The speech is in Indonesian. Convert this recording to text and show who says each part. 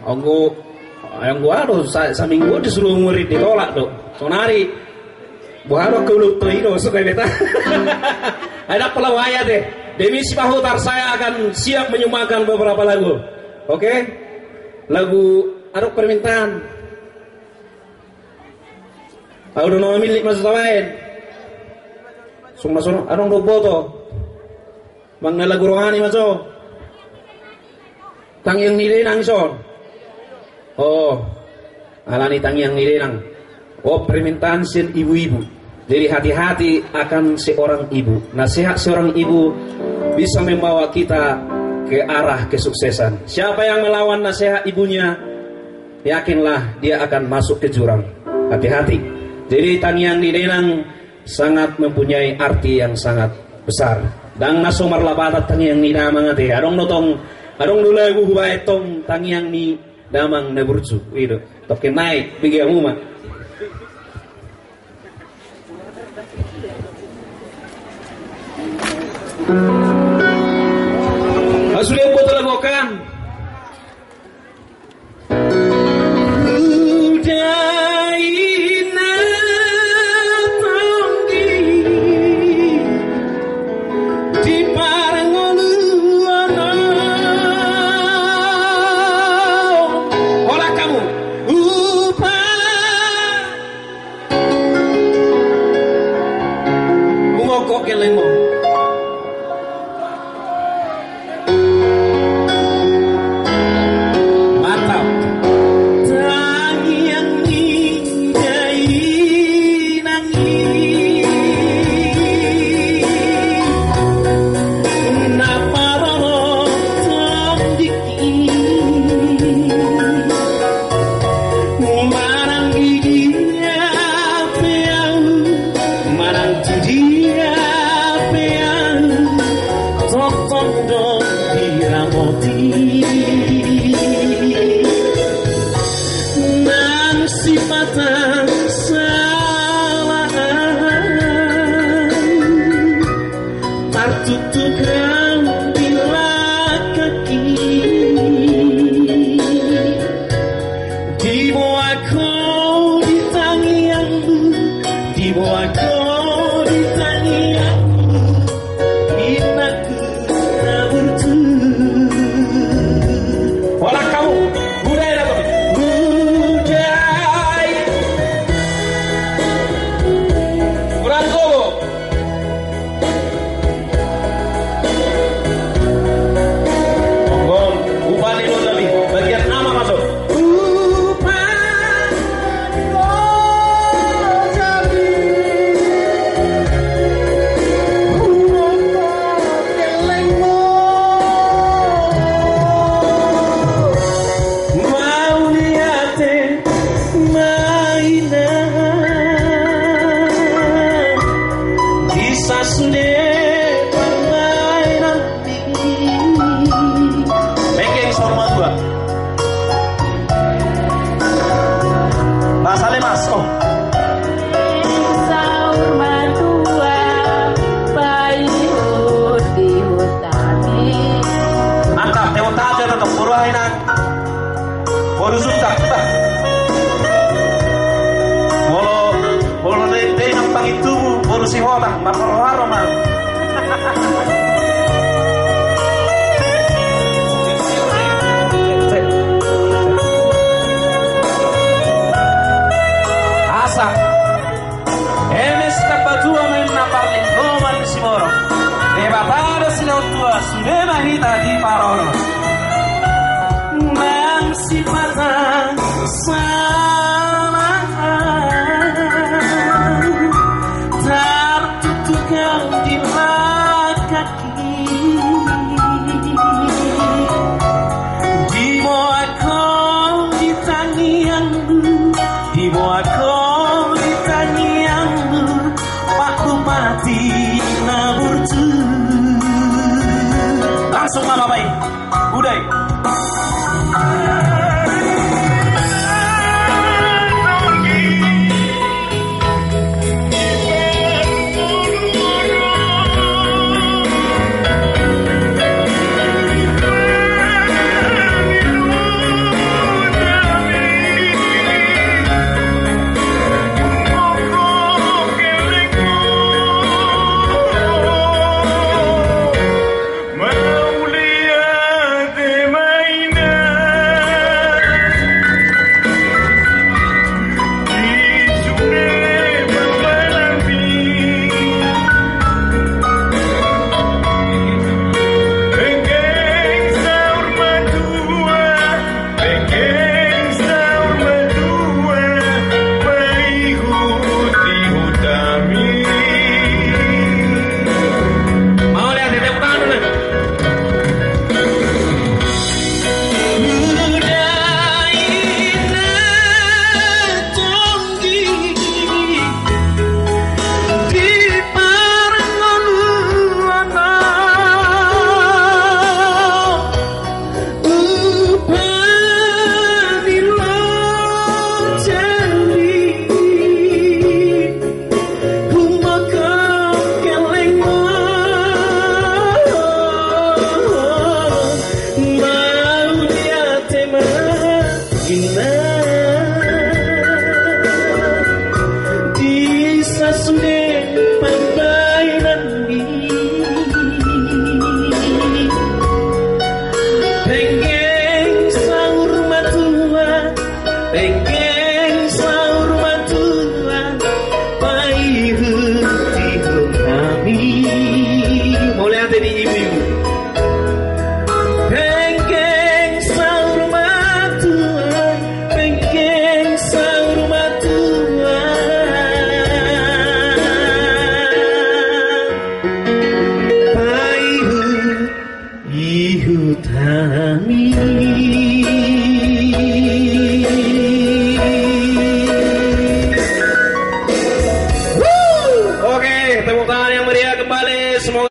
Speaker 1: Aku yang gua aduh seminggu disuruh murid ditolak tuh. Sonari buharo keuluto itu suka beta. Ada pelawaya deh. Demi si Pahutar saya akan siap menyumbangkan beberapa lagu. Oke? Lagu ada permintaan. Aku udah nama milik masuk lain. Sung adong do boto. Bang na lagu rohani masuk. Tang yang nilinang son. Oh, alani tang yang nilinang. Oh, permintaan sin ibu-ibu. Jadi hati-hati akan seorang ibu. Nasihat seorang ibu bisa membawa kita ke arah kesuksesan. Siapa yang melawan nasihat ibunya, yakinlah dia akan masuk ke jurang. Hati-hati. Jadi tang yang nilinang sangat mempunyai arti yang sangat besar. Dan nasomar labatat tang yang ninamang ate. Adong dulu lagu hubae tong tangyang ni damang naburju itu toke naik bigi amuma Asulian botol lagokan
Speaker 2: langsung mama baik, udah.
Speaker 1: Oke, tepuk tangan yang meriah kembali. Semoga